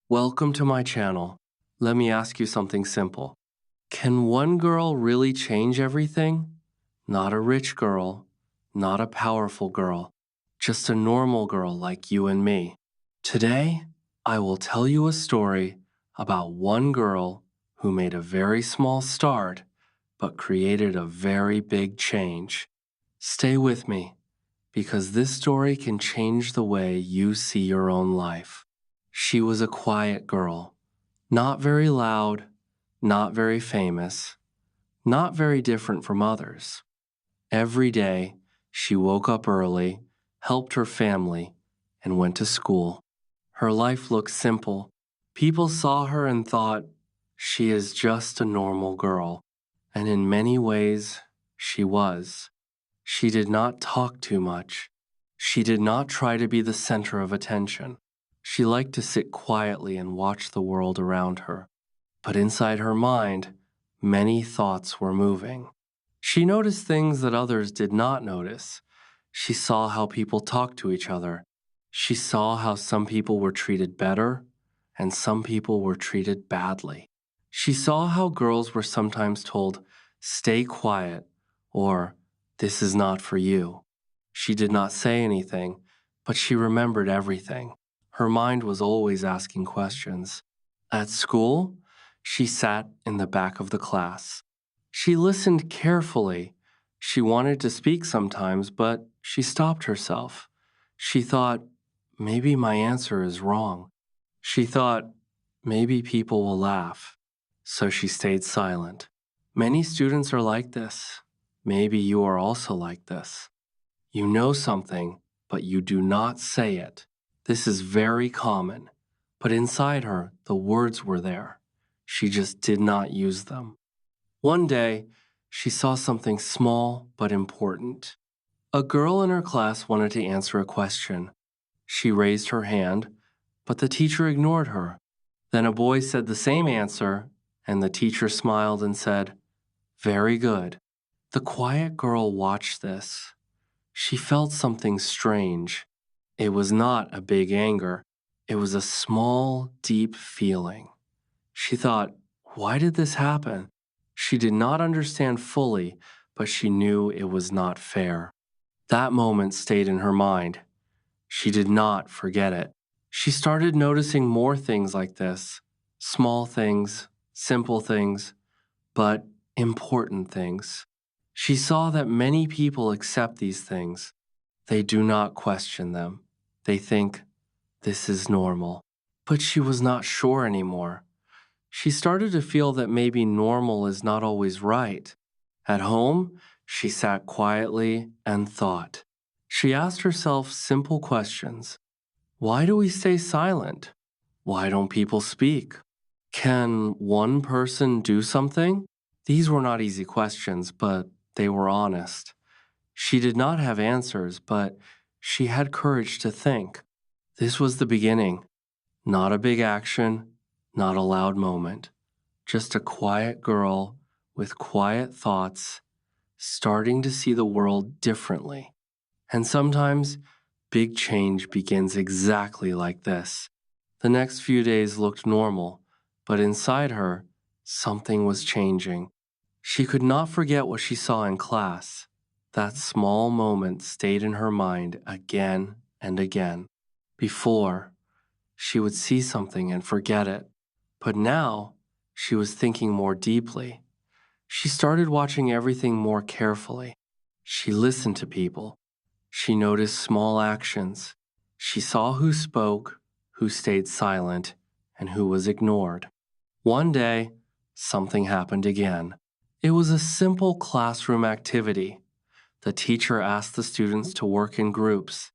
Welcome to my channel. Let me ask you something simple. Can one girl really change everything? Not a rich girl, not a powerful girl, just a normal girl like you and me. Today, I will tell you a story about one girl who made a very small start but created a very big change. Stay with me because this story can change the way you see your own life. She was a quiet girl, not very loud, not very famous, not very different from others. Every day, she woke up early, helped her family, and went to school. Her life looked simple. People saw her and thought, she is just a normal girl. And in many ways, she was. She did not talk too much. She did not try to be the center of attention. She liked to sit quietly and watch the world around her. But inside her mind, many thoughts were moving. She noticed things that others did not notice. She saw how people talked to each other. She saw how some people were treated better and some people were treated badly. She saw how girls were sometimes told, "Stay quiet," or "This is not for you." She did not say anything, but she remembered everything. Her mind was always asking questions. At school, she sat in the back of the class. She listened carefully. She wanted to speak sometimes, but she stopped herself. She thought, maybe my answer is wrong. She thought, maybe people will laugh. So she stayed silent. Many students are like this. Maybe you are also like this. You know something, but you do not say it. This is very common. But inside her, the words were there. She just did not use them. One day, she saw something small but important. A girl in her class wanted to answer a question. She raised her hand, but the teacher ignored her. Then a boy said the same answer, and the teacher smiled and said, "Very good." The quiet girl watched this. She felt something strange. It was not a big anger. It was a small, deep feeling. She thought, why did this happen? She did not understand fully, but she knew it was not fair. That moment stayed in her mind. She did not forget it. She started noticing more things like this, small things, simple things, but important things. She saw that many people accept these things. They do not question them. They think, this is normal. But she was not sure anymore. She started to feel that maybe normal is not always right. At home, she sat quietly and thought. She asked herself simple questions. Why do we stay silent? Why don't people speak? Can one person do something? These were not easy questions, but they were honest. She did not have answers, but she had courage to think. This was the beginning. Not a big action, not a loud moment. Just a quiet girl with quiet thoughts, starting to see the world differently. And sometimes, big change begins exactly like this. The next few days looked normal, but inside her, something was changing. She could not forget what she saw in class. That small moment stayed in her mind again and again. Before, she would see something and forget it. But now, she was thinking more deeply. She started watching everything more carefully. She listened to people. She noticed small actions. She saw who spoke, who stayed silent, and who was ignored. One day, something happened again. It was a simple classroom activity. The teacher asked the students to work in groups.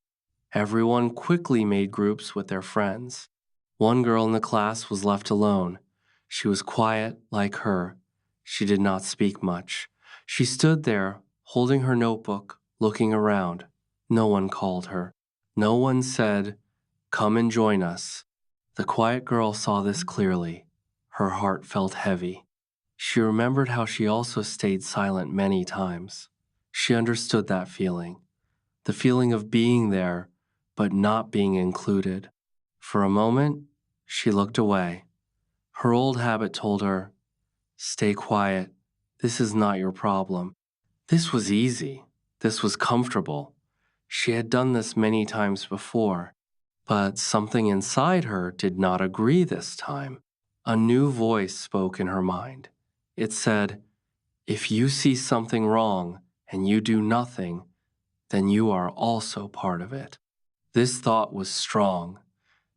Everyone quickly made groups with their friends. One girl in the class was left alone. She was quiet like her. She did not speak much. She stood there, holding her notebook, looking around. No one called her. No one said, "Come and join us." The quiet girl saw this clearly. Her heart felt heavy. She remembered how she also stayed silent many times. She understood that feeling, the feeling of being there, but not being included. For a moment, She looked away. Her old habit told her, "Stay quiet. This is not your problem." This was easy. This was comfortable. She had done this many times before, but something inside her did not agree this time. A new voice spoke in her mind. It said, "If you see something wrong and you do nothing, then you are also part of it." This thought was strong.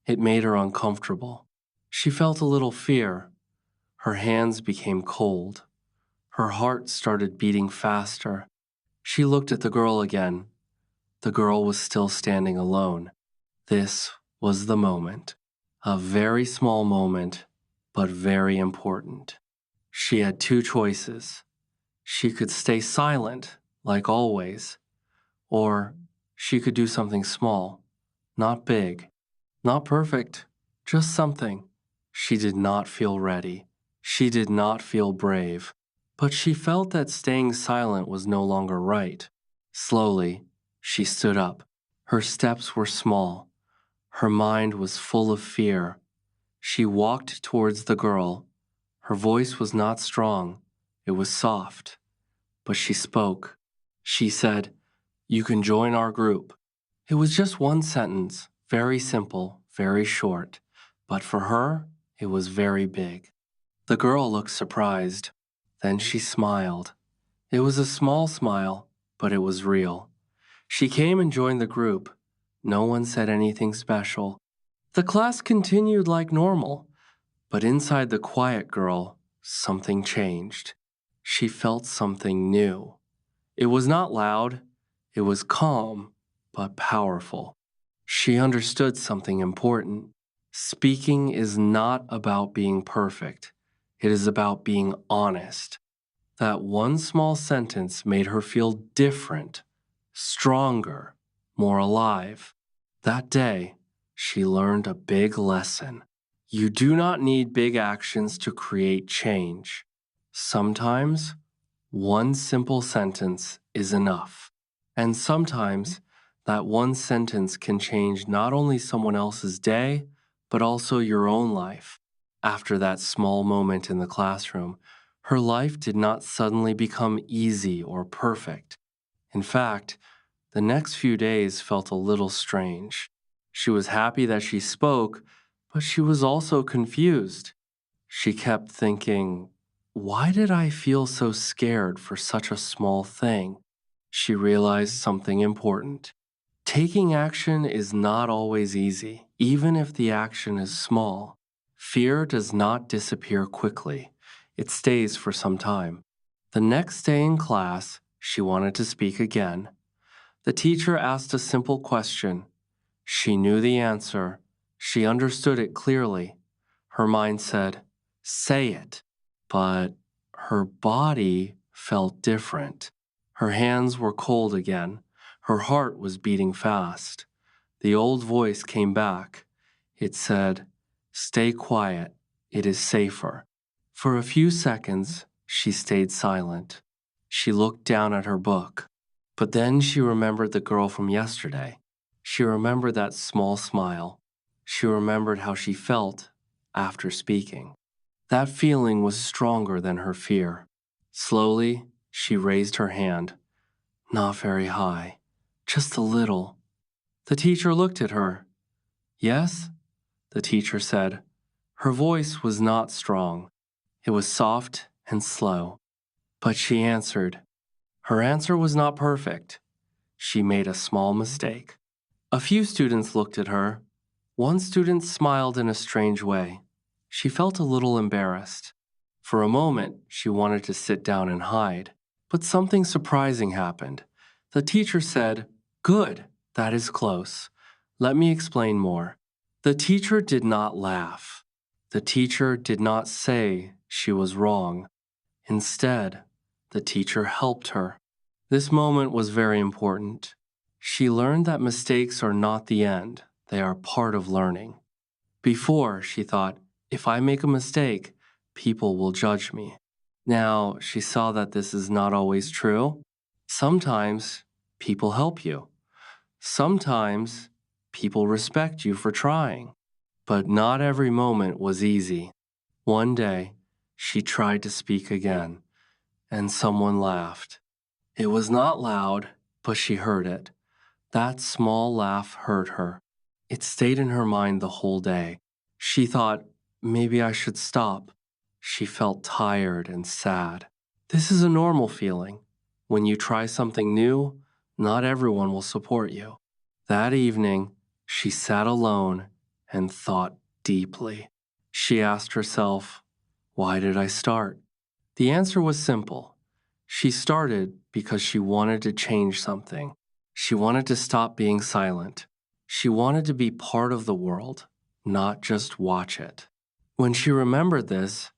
It made her uncomfortable. She felt a little fear. Her hands became cold. Her heart started beating faster. She looked at the girl again. The girl was still standing alone. This was the moment. A very small moment, but very important. She had two choices. She could stay silent, like always, or she could do something small, not big, not perfect, just something. She did not feel ready. She did not feel brave. But she felt that staying silent was no longer right. Slowly, she stood up. Her steps were small. Her mind was full of fear. She walked towards the girl. Her voice was not strong. It was soft. But she spoke. She said, "You can join our group." It was just one sentence, very simple, very short. But for her, it was very big. The girl looked surprised. Then she smiled. It was a small smile, but it was real. She came and joined the group. No one said anything special. The class continued like normal, but inside the quiet girl, something changed. She felt something new. It was not loud, it was calm, but powerful. She understood something important. Speaking is not about being perfect. It is about being honest. That one small sentence made her feel different, stronger, more alive. That day, she learned a big lesson. You do not need big actions to create change. Sometimes, one simple sentence is enough. And sometimes, that one sentence can change not only someone else's day, but also your own life. After that small moment in the classroom, her life did not suddenly become easy or perfect. In fact, the next few days felt a little strange. She was happy that she spoke, but she was also confused. She kept thinking, why did I feel so scared for such a small thing? She realized something important. Taking action is not always easy, even if the action is small. Fear does not disappear quickly. It stays for some time. The next day in class, she wanted to speak again. The teacher asked a simple question. She knew the answer. She understood it clearly. Her mind said, "Say it." But her body felt different. Her hands were cold again. Her heart was beating fast. The old voice came back. It said, "Stay quiet. It is safer." For a few seconds, she stayed silent. She looked down at her book. But then she remembered the girl from yesterday. She remembered that small smile. She remembered how she felt after speaking. That feeling was stronger than her fear. Slowly, she raised her hand. Not very high, just a little. The teacher looked at her. "Yes?" the teacher said. Her voice was not strong. It was soft and slow. But she answered. Her answer was not perfect. She made a small mistake. A few students looked at her. One student smiled in a strange way. She felt a little embarrassed. For a moment, she wanted to sit down and hide. But something surprising happened. The teacher said, "Good, that is close. Let me explain more." The teacher did not laugh. The teacher did not say she was wrong. Instead, the teacher helped her. This moment was very important. She learned that mistakes are not the end, they are part of learning. Before, she thought, if I make a mistake, people will judge me. Now, she saw that this is not always true. Sometimes, people help you. Sometimes, people respect you for trying. But not every moment was easy. One day, she tried to speak again, and someone laughed. It was not loud, but she heard it. That small laugh hurt her. It stayed in her mind the whole day. She thought, maybe I should stop. She felt tired and sad. This is a normal feeling. When you try something new, not everyone will support you. That evening, she sat alone and thought deeply. She asked herself, why did I start? The answer was simple. She started because she wanted to change something. She wanted to stop being silent. She wanted to be part of the world, not just watch it. When she remembered this,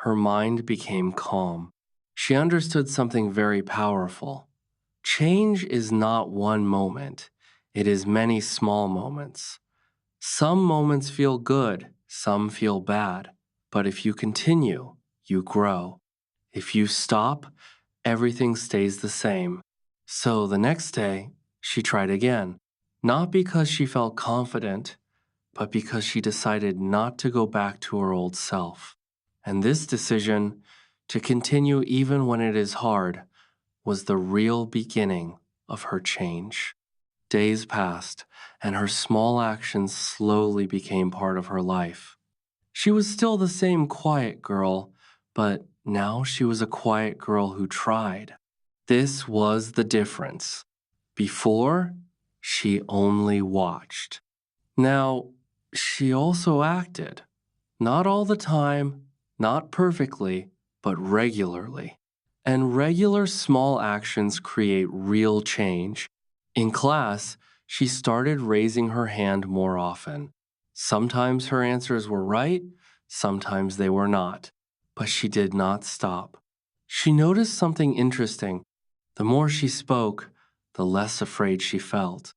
her mind became calm. She understood something very powerful. Change is not one moment. It is many small moments. Some moments feel good, some feel bad. But if you continue, you grow. If you stop, everything stays the same. So the next day, she tried again, not because she felt confident, but because she decided not to go back to her old self. And this decision, to continue even when it is hard, was the real beginning of her change. Days passed, and her small actions slowly became part of her life. She was still the same quiet girl, but now she was a quiet girl who tried. This was the difference. Before, she only watched. Now, she also acted. Not all the time, not perfectly, but regularly. And regular small actions create real change. In class, she started raising her hand more often. Sometimes her answers were right, sometimes they were not. But she did not stop. She noticed something interesting. The more she spoke, the less afraid she felt.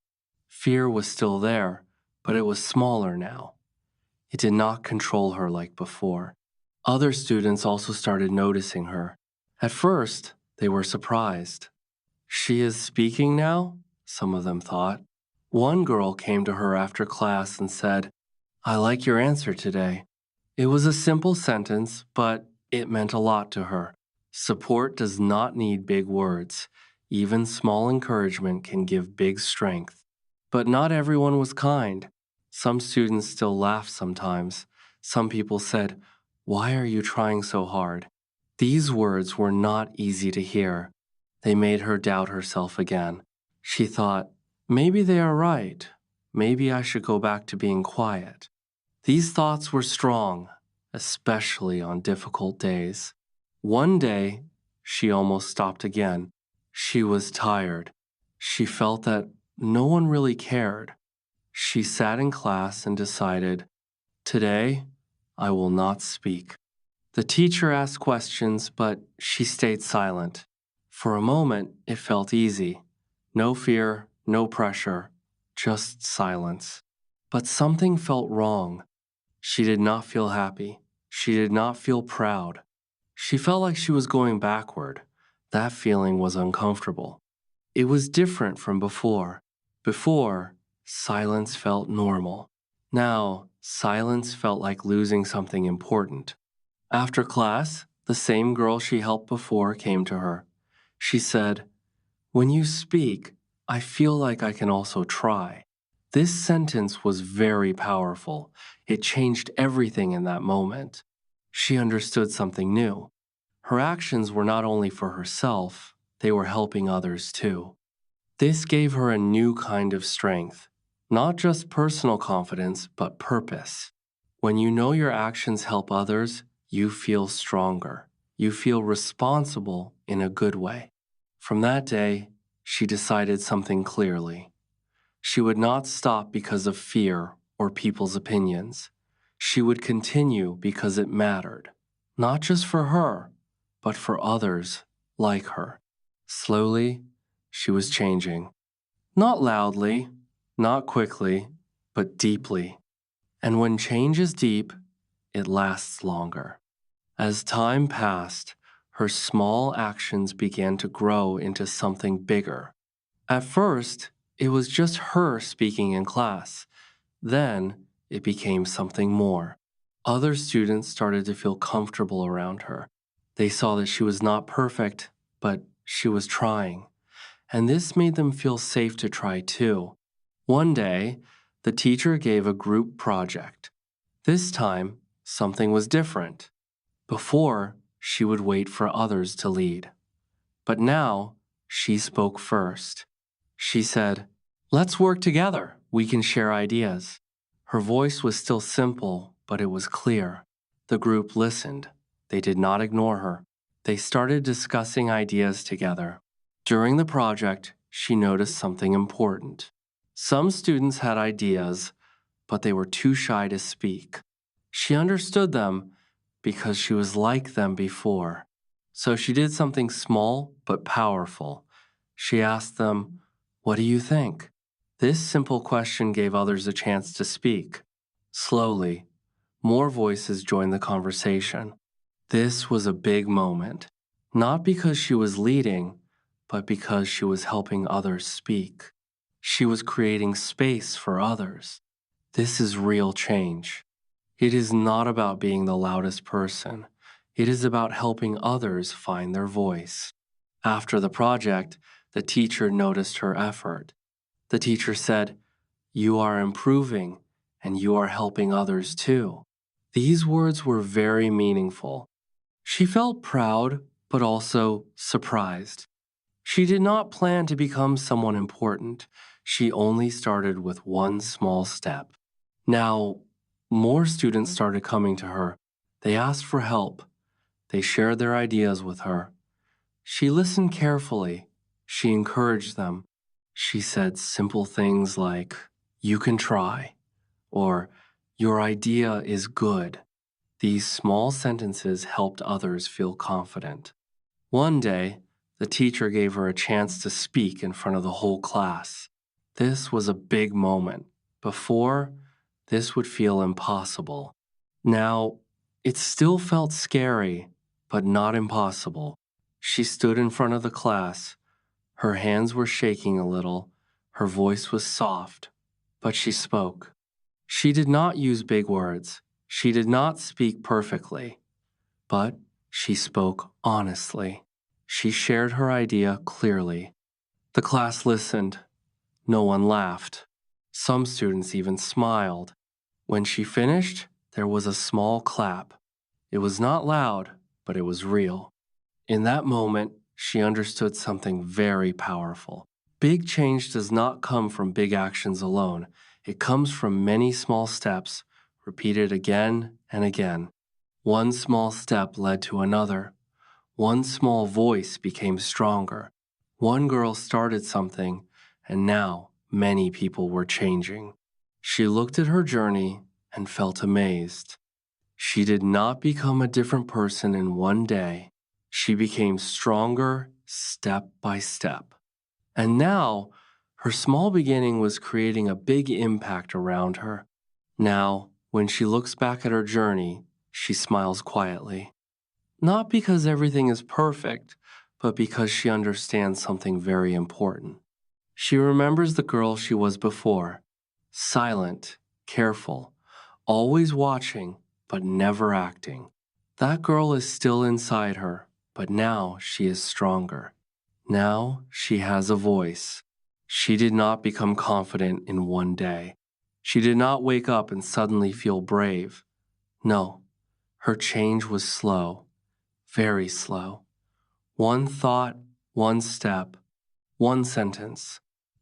Fear was still there, but it was smaller now. It did not control her like before. Other students also started noticing her. At first, they were surprised. She is speaking now? Some of them thought. One girl came to her after class and said, I like your answer today. It was a simple sentence, but it meant a lot to her. Support does not need big words. Even small encouragement can give big strength. But not everyone was kind. Some students still laughed sometimes. Some people said, why are you trying so hard? These words were not easy to hear. They made her doubt herself again. She thought, maybe they are right. Maybe I should go back to being quiet. These thoughts were strong, especially on difficult days. One day, she almost stopped again. She was tired. She felt that no one really cared. She sat in class and decided, today, I will not speak. The teacher asked questions, but she stayed silent. For a moment, it felt easy. No fear, no pressure, just silence. But something felt wrong. She did not feel happy. She did not feel proud. She felt like she was going backward. That feeling was uncomfortable. It was different from before. Before, silence felt normal. Now, silence felt like losing something important. After class, the same girl she helped before came to her. She said, when you speak, I feel like I can also try. This sentence was very powerful. It changed everything in that moment. She understood something new. Her actions were not only for herself, they were helping others too. This gave her a new kind of strength, not just personal confidence, but purpose. When you know your actions help others, you feel stronger. You feel responsible in a good way. From that day, she decided something clearly. She would not stop because of fear or people's opinions. She would continue because it mattered, not just for her, but for others like her. Slowly, she was changing. Not loudly, not quickly, but deeply. And when change is deep, it lasts longer. As time passed, her small actions began to grow into something bigger. At first, it was just her speaking in class. Then, it became something more. Other students started to feel comfortable around her. They saw that she was not perfect, but she was trying. And this made them feel safe to try too. One day, the teacher gave a group project. This time, something was different. Before, she would wait for others to lead. But now, she spoke first. She said, "Let's work together. We can share ideas." Her voice was still simple, but it was clear. The group listened. They did not ignore her. They started discussing ideas together. During the project, she noticed something important. Some students had ideas, but they were too shy to speak. She understood them because she was like them before. So she did something small but powerful. She asked them, "What do you think?" This simple question gave others a chance to speak. Slowly, more voices joined the conversation. This was a big moment, not because she was leading, but because she was helping others speak. She was creating space for others. This is real change. It is not about being the loudest person. It is about helping others find their voice. After the project, the teacher noticed her effort. The teacher said, "You are improving, and you are helping others too." These words were very meaningful. She felt proud, but also surprised. She did not plan to become someone important. She only started with one small step. Now, more students started coming to her. They asked for help. They shared their ideas with her. She listened carefully. She encouraged them. She said simple things like, "You can try," or "Your idea is good." These small sentences helped others feel confident. One day, the teacher gave her a chance to speak in front of the whole class. This was a big moment. Before, this would feel impossible. Now, it still felt scary, but not impossible. She stood in front of the class. Her hands were shaking a little. Her voice was soft, but she spoke. She did not use big words. She did not speak perfectly, but she spoke honestly. She shared her idea clearly. The class listened. No one laughed. Some students even smiled. When she finished, there was a small clap. It was not loud, but it was real. In that moment, she understood something very powerful. Big change does not come from big actions alone. It comes from many small steps, repeated again and again. One small step led to another. One small voice became stronger. One girl started something, and now many people were changing. She looked at her journey and felt amazed. She did not become a different person in one day. She became stronger step by step. And now, her small beginning was creating a big impact around her. Now, when she looks back at her journey, she smiles quietly. Not because everything is perfect, but because she understands something very important. She remembers the girl she was before, silent, careful, always watching, but never acting. That girl is still inside her, but now she is stronger. Now she has a voice. She did not become confident in one day. She did not wake up and suddenly feel brave. No, her change was slow, very slow. One thought, one step, one sentence.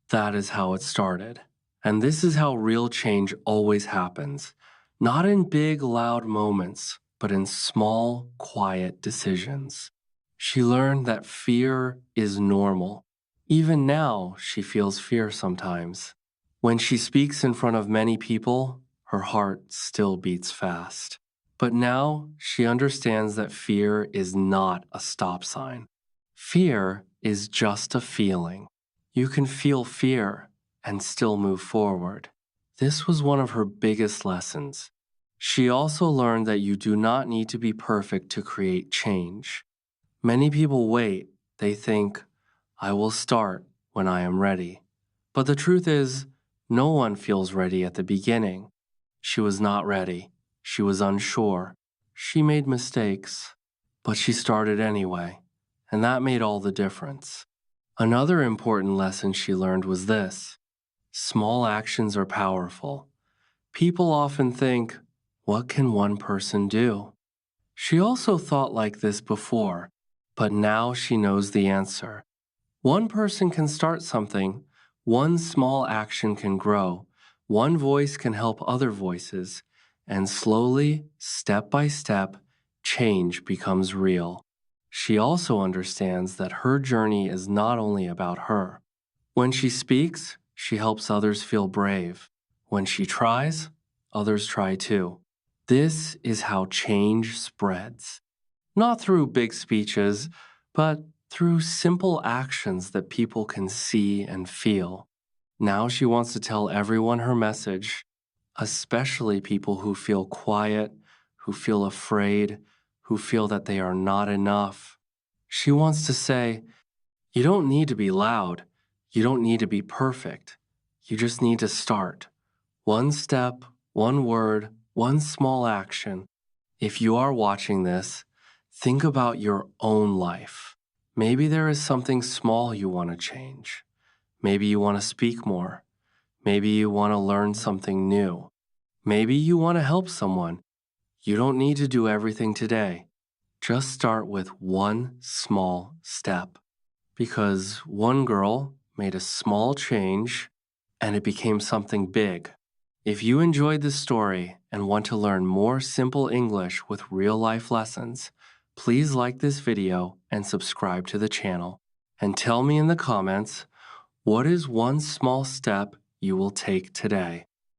That is how it started. And this is how real change always happens. Not in big, loud moments, but in small, quiet decisions. She learned that fear is normal. Even now, she feels fear sometimes. When she speaks in front of many people, her heart still beats fast. But now she understands that fear is not a stop sign. Fear is just a feeling. You can feel fear and still move forward. This was one of her biggest lessons. She also learned that you do not need to be perfect to create change. Many people wait. They think, "I will start when I am ready." But the truth is, no one feels ready at the beginning. She was not ready. She was unsure. She made mistakes. But she started anyway, and that made all the difference. Another important lesson she learned was this: small actions are powerful. People often think, what can one person do? She also thought like this before, but now she knows the answer. One person can start something, one small action can grow, one voice can help other voices, and slowly, step by step, change becomes real. She also understands that her journey is not only about her. When she speaks, she helps others feel brave. When she tries, others try too. This is how change spreads. Not through big speeches, but through simple actions that people can see and feel. Now she wants to tell everyone her message, especially people who feel quiet, who feel afraid, who feel that they are not enough. She wants to say, you don't need to be loud. You don't need to be perfect. You just need to start. One step, one word, one small action. If you are watching this, think about your own life. Maybe there is something small you want to change. Maybe you want to speak more. Maybe you want to learn something new. Maybe you want to help someone. You don't need to do everything today. Just start with one small step. Because one girl made a small change and it became something big. If you enjoyed this story and want to learn more simple English with real-life lessons, please like this video and subscribe to the channel. And tell me in the comments, what is one small step you will take today?